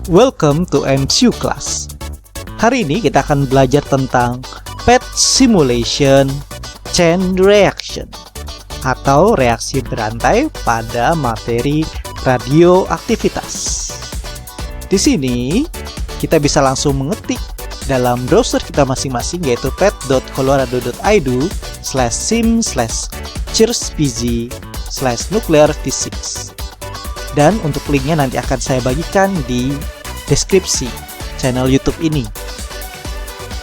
Welcome to MCU Class. Hari ini kita akan belajar tentang PET Simulation Chain Reaction atau reaksi berantai pada materi radioaktivitas. Di sini kita bisa langsung mengetik dalam browser kita masing-masing, yaitu pet.colorado.edu/sim/cheerspz/nuclear physics. Dan untuk linknya nanti akan saya bagikan di deskripsi channel YouTube ini.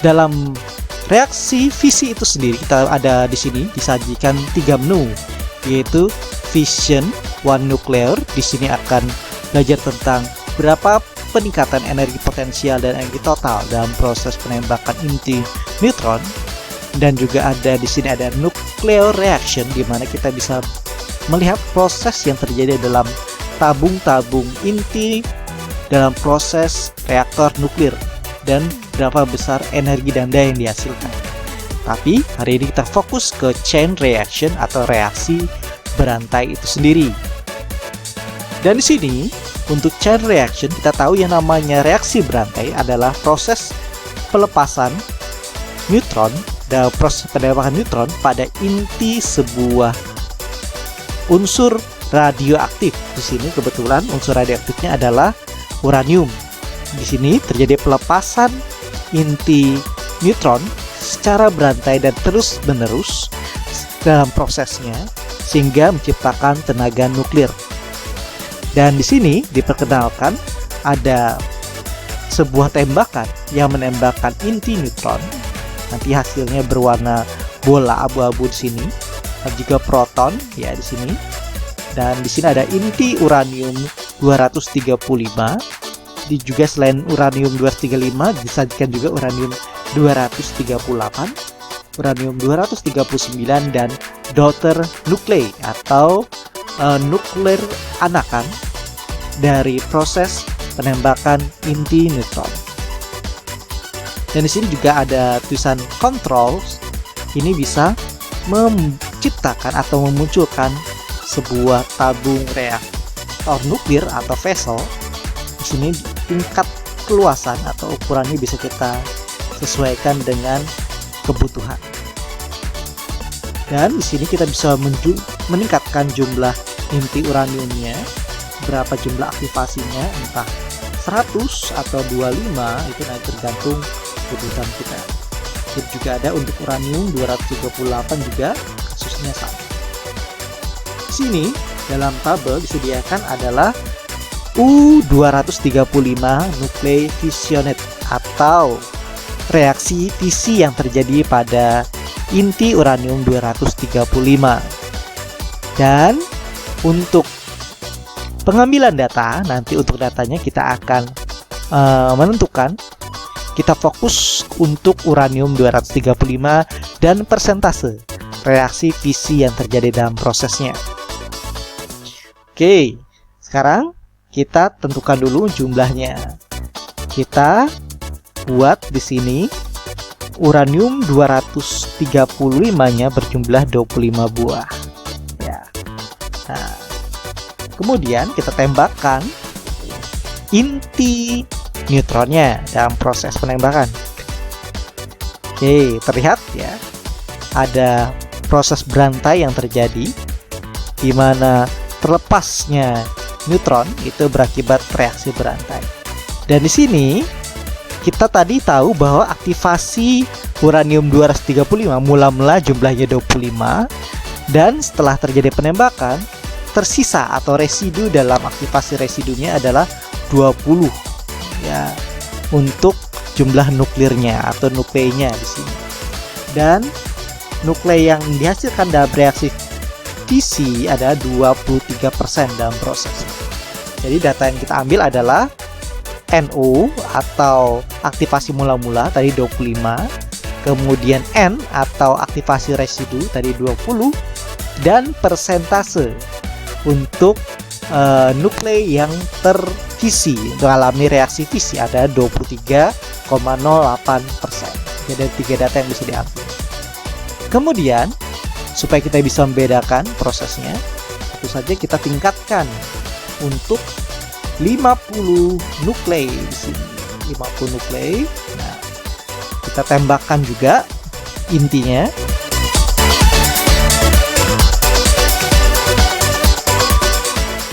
Dalam reaksi fisi itu sendiri, kita ada di sini disajikan 3 menu, yaitu fission, one nuclear. Di sini akan belajar tentang berapa peningkatan energi potensial dan energi total dalam proses penembakan inti neutron. Dan juga ada di sini ada nuclear reaction, di mana kita bisa melihat proses yang terjadi dalam tabung-tabung inti dalam proses reaktor nuklir dan berapa besar energi dan daya yang dihasilkan. Tapi hari ini kita fokus ke chain reaction atau reaksi berantai itu sendiri. Dan di sini untuk chain reaction kita tahu yang namanya reaksi berantai adalah proses pelepasan neutron dan proses penembakan neutron pada inti sebuah unsur radioaktif. Di sini kebetulan unsur radioaktifnya adalah uranium. Di sini terjadi pelepasan inti neutron secara berantai dan terus-menerus dalam prosesnya sehingga menciptakan tenaga nuklir. Dan di sini diperkenalkan ada sebuah tembakan yang menembakkan inti neutron. Nanti hasilnya berwarna bola abu-abu di sini. Dan juga proton ya di sini. Dan di sini ada inti uranium 235. Di juga selain uranium 235 disajikan juga uranium 238, uranium 239 dan daughter nuclei atau nuklir anakan dari proses penembakan inti neutron. Dan di sini juga ada tulisan controls. Ini bisa menciptakan atau memunculkan sebuah tabung reaktor nuklir atau vessel. Di sini tingkat keluasan atau ukurannya bisa kita sesuaikan dengan kebutuhan. Dan di sini kita bisa meningkatkan jumlah inti uraniumnya, berapa jumlah aktivasinya, entah 100 atau 25, itu nanti tergantung kebutuhan kita. Jadi juga ada untuk uranium 238 juga kasusnya sama. Di sini dalam tabel disediakan adalah U235 nuclei fissionate atau reaksi fisi yang terjadi pada inti uranium 235. Dan untuk pengambilan data, nanti untuk datanya kita akan menentukan, kita fokus untuk uranium 235 dan persentase reaksi fisi yang terjadi dalam prosesnya. Oke, sekarang kita tentukan dulu jumlahnya. Kita buat di sini uranium 235-nya berjumlah 25 buah. Ya. Nah, kemudian kita tembakkan inti neutronnya dalam proses penembakan. Oke, terlihat ya, ada proses berantai yang terjadi di mana terlepasnya neutron itu berakibat reaksi berantai. Dan di sini kita tadi tahu bahwa aktivasi uranium 235 mula-mula jumlahnya 25, dan setelah terjadi penembakan tersisa atau residu dalam aktivasi residunya adalah 20 ya untuk jumlah nuklirnya atau nukleinya di sini. Dan nuklei yang dihasilkan dalam reaksi fisi ada 23% dalam proses. Jadi data yang kita ambil adalah NO atau aktivasi mula-mula tadi 25, kemudian N atau aktivasi residu tadi 20, dan persentase untuk nuklei yang terfisi mengalami reaksi fisi ada 23,08%. Jadi ada 3 data yang bisa diambil. Kemudian supaya kita bisa membedakan prosesnya, tentu saja kita tingkatkan untuk 50 nuklei di sini. 50 nuklei. Nah, kita tembakkan juga intinya.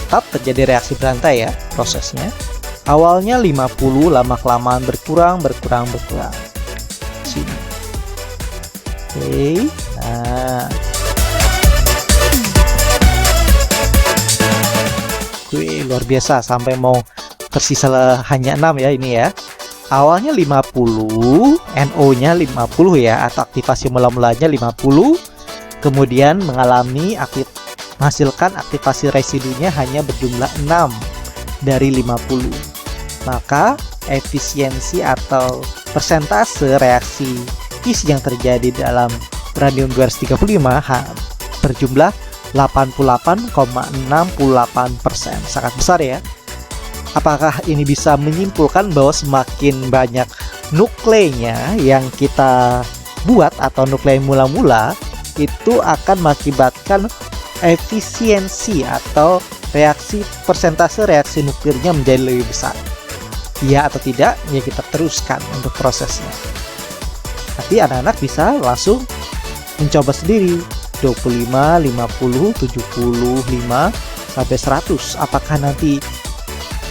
Tetap terjadi reaksi berantai ya prosesnya. Awalnya 50, lama-kelamaan berkurang. Sini. Oke. Nah. Wih, luar biasa sampai mau tersisa hanya 6 ya ini ya. Awalnya 50, NO-nya 50 ya, atau aktivasi mula-mulanya 50. Kemudian menghasilkan aktivasi residunya hanya berjumlah 6 dari 50. Maka efisiensi atau persentase reaksi fisi yang terjadi dalam uranium 235 berjumlah 88,68%. Sangat besar ya. Apakah ini bisa menyimpulkan bahwa semakin banyak nukleinya yang kita buat atau nuklei mula-mula itu akan mengakibatkan efisiensi atau persentase reaksi nuklirnya menjadi lebih besar? Iya atau tidak? Ya kita teruskan untuk prosesnya. Nanti anak-anak bisa langsung mencoba sendiri 25, 50, 75 sampai 100. Apakah nanti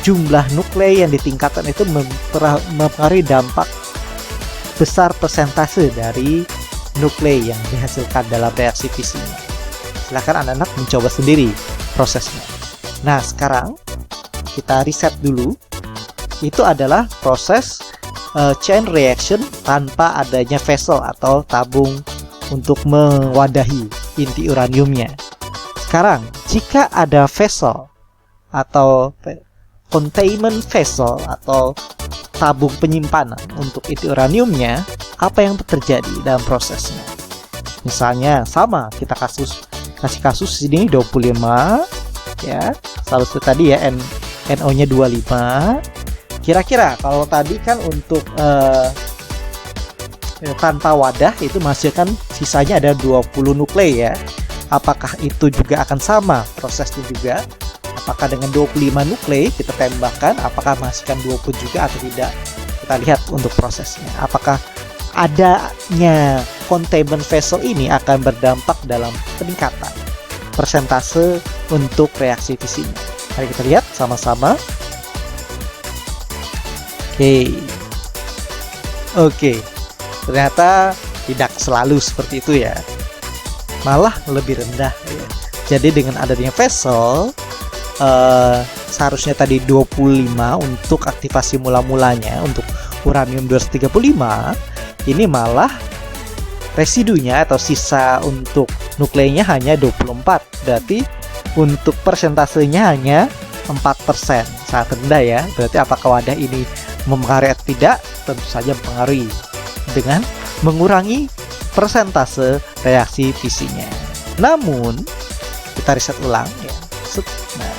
jumlah nuklei yang ditingkatkan itu mempengaruhi dampak besar persentase dari nuklei yang dihasilkan dalam reaksi fisinya? Silahkan anak-anak mencoba sendiri prosesnya. Nah, sekarang kita riset dulu. Itu adalah proses chain reaction tanpa adanya vessel atau tabung untuk mewadahi inti uraniumnya. Sekarang, jika ada vessel atau containment vessel atau tabung penyimpanan untuk inti uraniumnya, apa yang terjadi dalam prosesnya? Misalnya sama, kita kasih kasus sini 25 ya. Selalu tadi ya NO-nya 25. Kira-kira kalau tadi kan untuk tanpa wadah itu menghasilkan sisanya ada 20 nuklei ya. Apakah itu juga akan sama prosesnya juga? Apakah dengan 25 nuklei kita tembakkan, apakah menghasilkan 20 juga atau tidak? Kita lihat untuk prosesnya. Apakah adanya containment vessel ini akan berdampak dalam peningkatan persentase untuk reaksi fisinya? Mari kita lihat sama-sama. Oke. Ternyata tidak selalu seperti itu ya. Malah lebih rendah ya. Jadi dengan adanya vessel seharusnya tadi 25 untuk aktivasi mula-mulanya untuk uranium 235, ini malah residunya atau sisa untuk nukleinya hanya 24. Berarti untuk persentasenya hanya 4%. Sangat rendah ya. Berarti apakah wadah ini mempengaruhi atau tidak? Tentu saja mempengaruhi dengan mengurangi persentase reaksi fisinya. Namun kita riset ulang ya. Nah,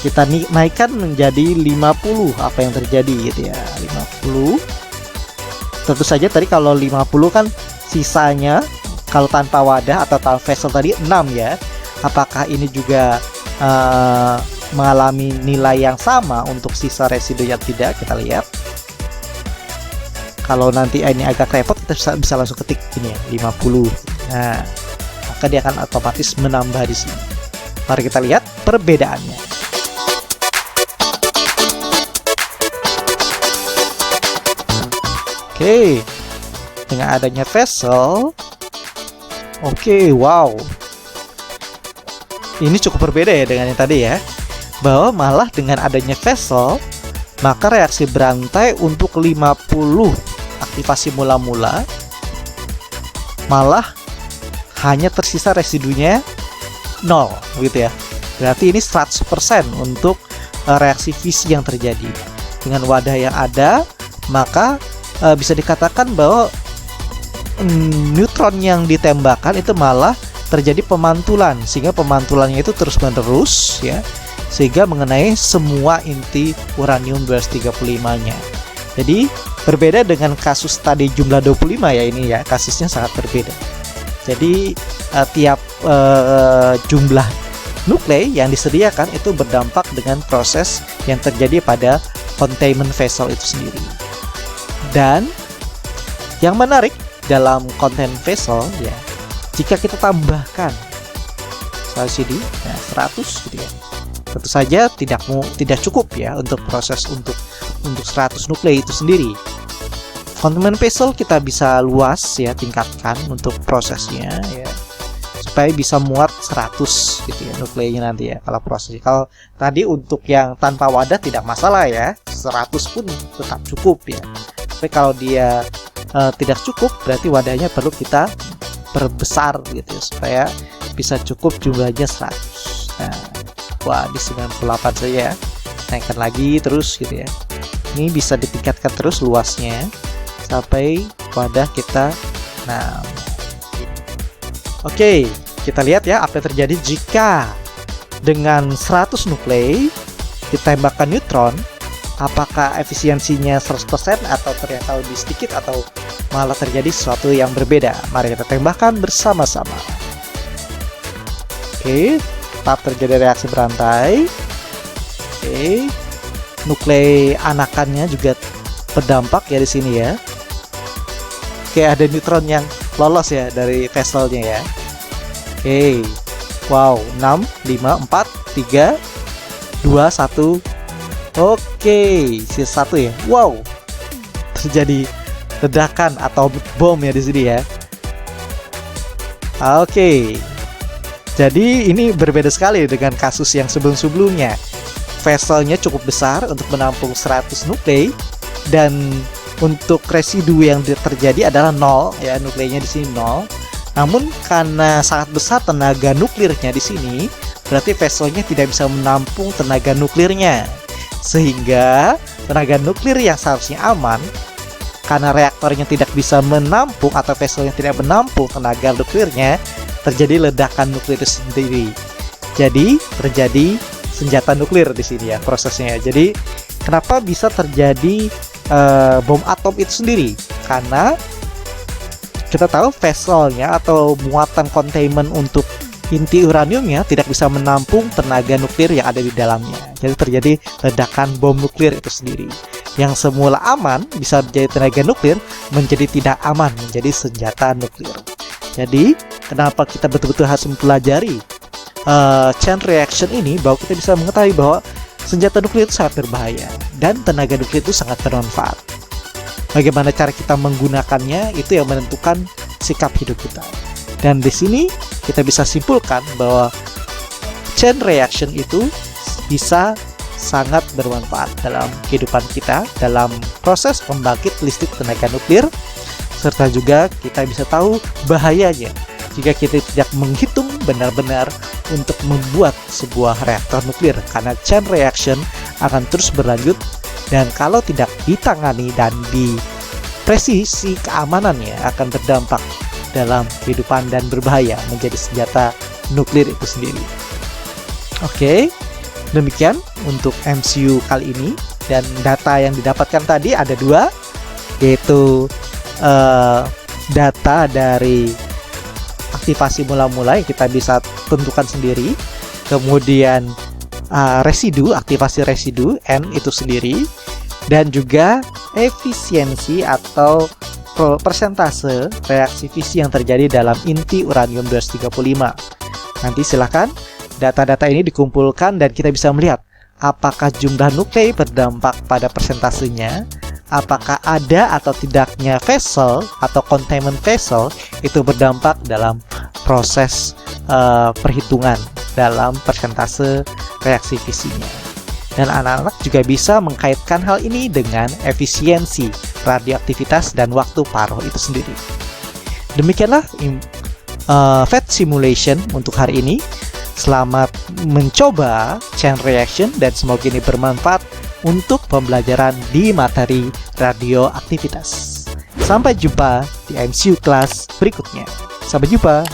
kita naikkan menjadi 50. Apa yang terjadi gitu ya? 50. Tentu saja tadi kalau 50 kan sisanya kalau tanpa wadah atau tanpa vessel tadi 6 ya. Apakah ini juga mengalami nilai yang sama untuk sisa residu yang tidak? Kita lihat. Kalau nanti ini agak repot, kita bisa langsung ketik ini ya, 50. Nah, maka dia akan otomatis menambah di sini. Mari kita lihat perbedaannya. Oke, dengan adanya vessel, wow, ini cukup berbeda ya dengan yang tadi ya. Bahwa malah dengan adanya vessel, maka reaksi berantai untuk 50 aktivasi mula-mula malah hanya tersisa residunya 0 gitu ya. Berarti ini 100% untuk reaksi fisi yang terjadi. Dengan wadah yang ada, maka bisa dikatakan bahwa neutron yang ditembakkan itu malah terjadi pemantulan, sehingga pemantulannya itu terus-menerus ya, sehingga mengenai semua inti uranium 235-nya. Jadi berbeda dengan kasus tadi jumlah 25 ya, ini ya kasusnya sangat berbeda. Jadi tiap jumlah nuklei yang disediakan itu berdampak dengan proses yang terjadi pada containment vessel itu sendiri. Dan yang menarik dalam containment vessel ya, jika kita tambahkan sini nah 100 gitu ya, tentu saja tidak cukup ya untuk proses untuk 100 nuklei itu sendiri. Containment vessel kita bisa luas ya, tingkatkan untuk prosesnya ya, supaya bisa muat 100 gitu ya nukleinya nanti ya kalau prosesnya. Kalau tadi untuk yang tanpa wadah tidak masalah ya, 100 pun tetap cukup ya. Tapi kalau dia tidak cukup, berarti wadahnya perlu kita perbesar gitu ya, supaya bisa cukup jumlahnya 100. Nah, wah di 98 saja ya. Naikkan lagi terus gitu ya. Ini bisa ditingkatkan terus luasnya sampai wadah kita. Nah, oke, kita lihat ya apa yang terjadi jika dengan 100 nuklei ditembakkan neutron. Apakah efisiensinya 100% atau ternyata lebih sedikit atau malah terjadi sesuatu yang berbeda? Mari kita tembakkan bersama-sama. Oke, tetap terjadi reaksi berantai. Oke, nuklei anakannya juga berdampak ya di sini ya. Oke, ada neutron yang lolos ya dari vesselnya ya. Oke, wow, 6, 5, 4, 3, 2, 1. Oke, sisa 1 ya. Wow, terjadi ledakan atau bom ya di sini ya. Oke, jadi ini berbeda sekali dengan kasus yang sebelum-sebelumnya. Vesselnya cukup besar untuk menampung 100 nuklei, dan untuk residu yang terjadi adalah 0 ya, nukleinya di sini 0. Namun karena sangat besar tenaga nuklirnya di sini, berarti vesselnya tidak bisa menampung tenaga nuklirnya. Sehingga tenaga nuklir yang seharusnya aman, karena reaktornya tidak bisa menampung atau vesselnya tidak menampung tenaga nuklirnya, terjadi ledakan nuklir itu sendiri. Jadi terjadi senjata nuklir di sini ya prosesnya. Jadi kenapa bisa terjadi bom atom itu sendiri? Karena kita tahu vesselnya atau muatan containment untuk inti uraniumnya tidak bisa menampung tenaga nuklir yang ada di dalamnya. Jadi terjadi ledakan bom nuklir itu sendiri. Yang semula aman bisa menjadi tenaga nuklir menjadi tidak aman, menjadi senjata nuklir. Jadi kenapa kita betul-betul harus mempelajari chain reaction ini, bahwa kita bisa mengetahui bahwa senjata nuklir itu sangat berbahaya dan tenaga nuklir itu sangat bermanfaat. Bagaimana cara kita menggunakannya itu yang menentukan sikap hidup kita. Dan di sini kita bisa simpulkan bahwa chain reaction itu bisa sangat bermanfaat dalam kehidupan kita, dalam proses pembangkit listrik tenaga nuklir, serta juga kita bisa tahu bahayanya jika kita tidak menghitung benar-benar untuk membuat sebuah reaktor nuklir, karena chain reaction akan terus berlanjut, dan kalau tidak ditangani dan di presisi keamanannya akan berdampak dalam kehidupan dan berbahaya menjadi senjata nuklir itu sendiri. Oke, demikian untuk MCU kali ini, dan data yang didapatkan tadi ada 2, yaitu data dari aktivasi mula-mula yang kita bisa tentukan sendiri, kemudian residu, aktivasi residu N itu sendiri, dan juga efisiensi atau persentase reaksi fisi yang terjadi dalam inti uranium 235. Nanti silahkan data-data ini dikumpulkan dan kita bisa melihat apakah jumlah nuklei berdampak pada persentasenya, apakah ada atau tidaknya vessel atau containment vessel itu berdampak dalam proses perhitungan dalam persentase reaksi fisinya. Dan anak-anak juga bisa mengkaitkan hal ini dengan efisiensi radioaktivitas dan waktu paroh itu sendiri. Demikianlah FET simulation untuk hari ini. Selamat mencoba chain reaction dan semoga ini bermanfaat untuk pembelajaran di materi radioaktivitas. Sampai jumpa di MCU kelas berikutnya. Sampai jumpa.